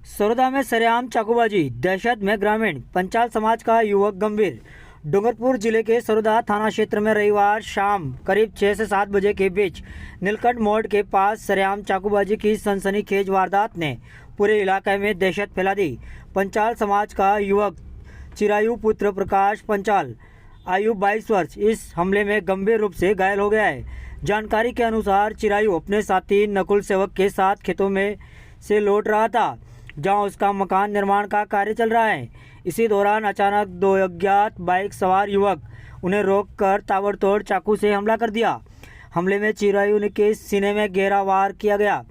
सरोदा में सरेआम चाकूबाजी, दहशत में ग्रामीण। पंचाल समाज का युवक गंभीर। डूंगरपुर जिले के सरोदा थाना क्षेत्र में रविवार शाम करीब 6 से 7 बजे के बीच नीलकंठ मोड़ के पास सरेआम चाकूबाजी की सनसनीखेज वारदात ने पूरे इलाके में दहशत फैला दी। पंचाल समाज का युवक चिरायु पुत्र प्रकाश पंचाल आयु 22 वर्ष इस हमले में गंभीर रूप से घायल हो गया है। जानकारी के अनुसार चिरायु अपने साथी नकुल सेवक के साथ खेतों में से लौट रहा था, जहां उसका मकान निर्माण का कार्य चल रहा है। इसी दौरान अचानक दो अज्ञात बाइक सवार युवक उन्हें रोककर ताबड़तोड़ चाकू से हमला कर दिया। हमले में चिरायु के सीने में गहरा वार किया गया,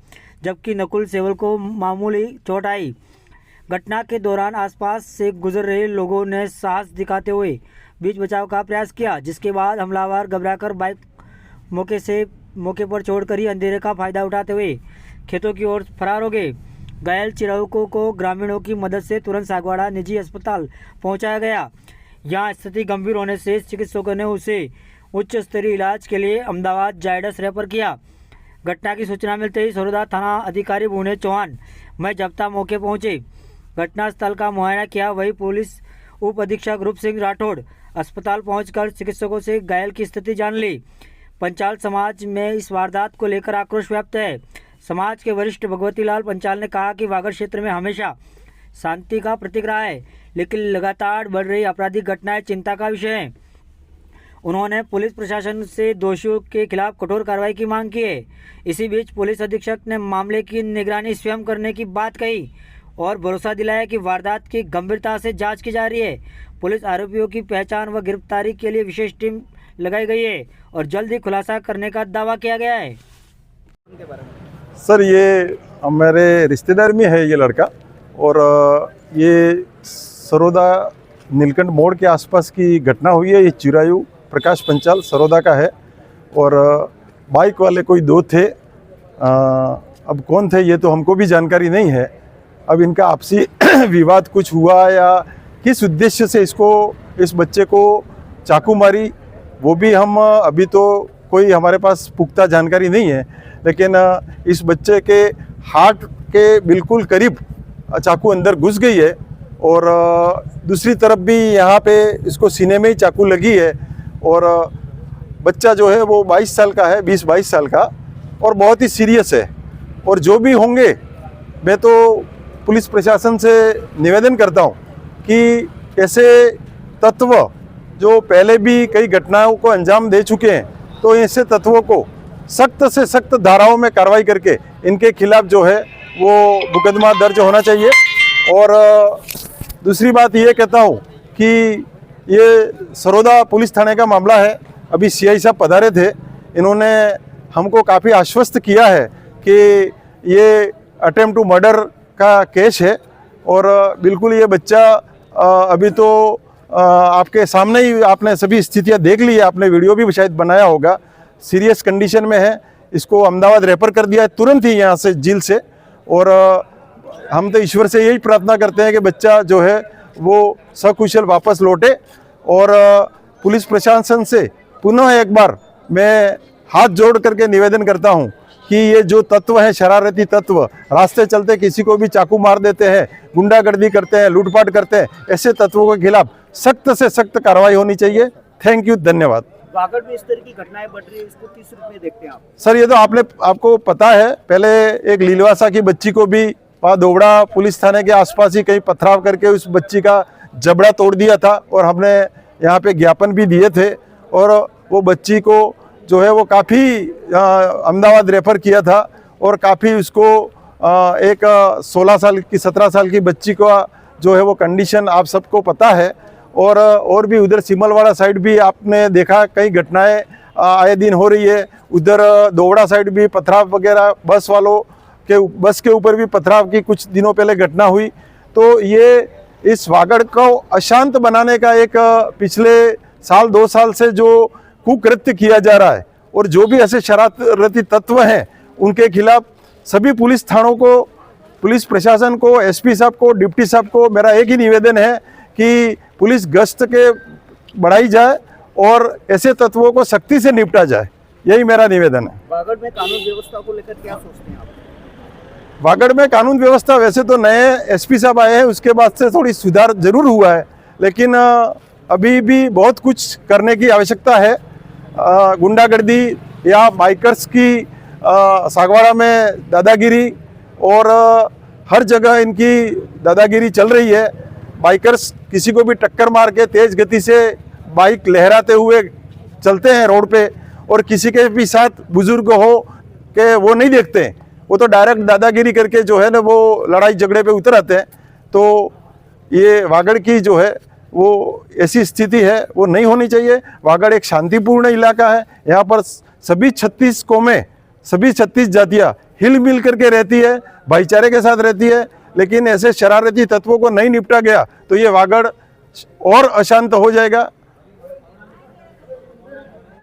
जबकि नकुल सेवक को मामूली चोट आई। घटना के दौरान आसपास से गुजर रहे लोगों ने साहस दिखाते हुए बीच बचाव का प्रयास किया, जिसके बाद हमलावर घबराकर बाइक मौके पर छोड़कर ही अंधेरे का फायदा उठाते हुए खेतों की ओर फरार हो गए। घायल चिरायु को ग्रामीणों की मदद से तुरंत सागवाड़ा निजी अस्पताल पहुंचाया गया। यहां स्थिति गंभीर होने से चिकित्सकों ने उसे उच्च स्तरीय इलाज के लिए अहमदाबाद जायडस रेफर किया। घटना की सूचना मिलते ही सरोदा थाना अधिकारी भुवनेश चौहान में जब्ता मौके पहुंचे, घटनास्थल का मुआयना किया। वही पुलिस उप अधीक्षक रूप सिंह राठौड़ अस्पताल पहुंचकर चिकित्सकों से घायल की स्थिति जान ली। पंचाल समाज में इस वारदात को लेकर आक्रोश व्याप्त है। समाज के वरिष्ठ भगवती लाल पंचाल ने कहा कि वागड़ क्षेत्र में हमेशा शांति का प्रतीक रहा है, लेकिन लगातार बढ़ रही आपराधिक घटनाएं चिंता का विषय है। उन्होंने पुलिस प्रशासन से दोषियों के खिलाफ कठोर कार्रवाई की मांग की है। इसी बीच पुलिस अधीक्षक ने मामले की निगरानी स्वयं करने की बात कही और भरोसा दिलाया कि वारदात की गंभीरता से जांच की जा रही है। पुलिस आरोपियों की पहचान व गिरफ्तारी के लिए विशेष टीम लगाई गई है और जल्द ही खुलासा करने का दावा किया गया है। सर, ये मेरे रिश्तेदार में है ये लड़का, और ये सरोदा नीलकंठ मोड़ के आसपास की घटना हुई है। ये चिरायु प्रकाश पंचाल सरोदा का है और बाइक वाले कोई दो थे। अब कौन थे ये तो हमको भी जानकारी नहीं है। अब इनका आपसी विवाद कुछ हुआ या किस उद्देश्य से इस बच्चे को चाकू मारी, वो भी हम अभी तो कोई हमारे पास पुख्ता जानकारी नहीं है। लेकिन इस बच्चे के हार्ट के बिल्कुल करीब चाकू अंदर घुस गई है और दूसरी तरफ भी यहाँ पे इसको सीने में ही चाकू लगी है। और बच्चा जो है वो 22 साल का है, 20-22 साल का, और बहुत ही सीरियस है। और जो भी होंगे, मैं तो पुलिस प्रशासन से निवेदन करता हूँ कि ऐसे तत्व जो पहले भी कई घटनाओं को अंजाम दे चुके हैं, तो ऐसे तत्वों को सख्त से सख्त धाराओं में कार्रवाई करके इनके खिलाफ जो है वो मुकदमा दर्ज होना चाहिए। और दूसरी बात ये कहता हूँ कि ये सरोदा पुलिस थाने का मामला है। अभी सीआई साहब पधारे थे, इन्होंने हमको काफ़ी आश्वस्त किया है कि ये अटेम्प्ट टू मर्डर का केस है और बिल्कुल ये बच्चा अभी तो आपके सामने ही आपने सभी स्थितियाँ देख ली है, आपने वीडियो भी शायद बनाया होगा। सीरियस कंडीशन में है, इसको अहमदाबाद रेफर कर दिया है तुरंत ही यहाँ से जेल से। और हम तो ईश्वर से यही प्रार्थना करते हैं कि बच्चा जो है वो सकुशल वापस लौटे। और पुलिस प्रशासन से पुनः एक बार मैं हाथ जोड़ करके निवेदन करता हूँ कि ये जो तत्व हैं, शरारती तत्व, रास्ते चलते किसी को भी चाकू मार देते हैं, गुंडागर्दी करते हैं, लूटपाट करते हैं, ऐसे तत्वों के खिलाफ सख्त से सख्त कार्रवाई होनी चाहिए। थैंक यू, धन्यवाद। वागड़ में इस तरह की घटनाएं बढ़ रही है, इसको किस रूप में देखते हैं आप? सर, ये तो आपको पता है, पहले एक लीलवासा की बच्ची को भी वहाँ दोबड़ा पुलिस थाने के आसपास ही कहीं पथराव करके उस बच्ची का जबड़ा तोड़ दिया था और हमने यहाँ पे ज्ञापन भी दिए थे। और वो बच्ची को जो है वो काफ़ी अहमदाबाद रेफर किया था और काफ़ी उसको एक 16 साल की 17 साल की बच्ची को जो है वो कंडीशन आप सबको पता है। और भी उधर सिमलवाड़ा साइड भी आपने देखा कई घटनाएं आए दिन हो रही है। उधर दोवड़ा साइड भी पथराव वगैरह, बस के ऊपर भी पथराव की कुछ दिनों पहले घटना हुई। तो ये इस वागड़ को अशांत बनाने का एक पिछले साल 2 साल से जो कुकृत्य किया जा रहा है, और जो भी ऐसे शरारती तत्व हैं उनके खिलाफ सभी पुलिस थानों को, पुलिस प्रशासन को, एसपी साहब को, डिप्टी साहब को मेरा एक ही निवेदन है कि पुलिस गश्त के बढ़ाई जाए और ऐसे तत्वों को सख्ती से निपटा जाए। यही मेरा निवेदन है। वागड़ में कानून व्यवस्था को लेकर क्या सोचते हैं आप? वागड़ में कानून व्यवस्था वैसे तो नए एसपी साहब आए हैं, उसके बाद से थोड़ी सुधार जरूर हुआ है, लेकिन अभी भी बहुत कुछ करने की आवश्यकता है। गुंडागर्दी या बाइकर्स की सागवाड़ा में दादागिरी और हर जगह इनकी दादागिरी चल रही है। बाइकर्स किसी को भी टक्कर मार के तेज गति से बाइक लहराते हुए चलते हैं रोड पे, और किसी के भी साथ बुजुर्ग हो के वो नहीं देखते, वो तो डायरेक्ट दादागिरी करके जो है ना वो लड़ाई झगड़े पे उतर आते हैं। तो ये वागड़ की जो है वो ऐसी स्थिति है, वो नहीं होनी चाहिए। वागड़ एक शांतिपूर्ण इलाका है, यहाँ पर सभी 36 कौमें, सभी 36 जातियाँ हिल मिल करके रहती है, भाईचारे के साथ रहती है। लेकिन ऐसे शरारती तत्वों को नहीं निपटा गया तो ये वागड़ और अशांत हो जाएगा।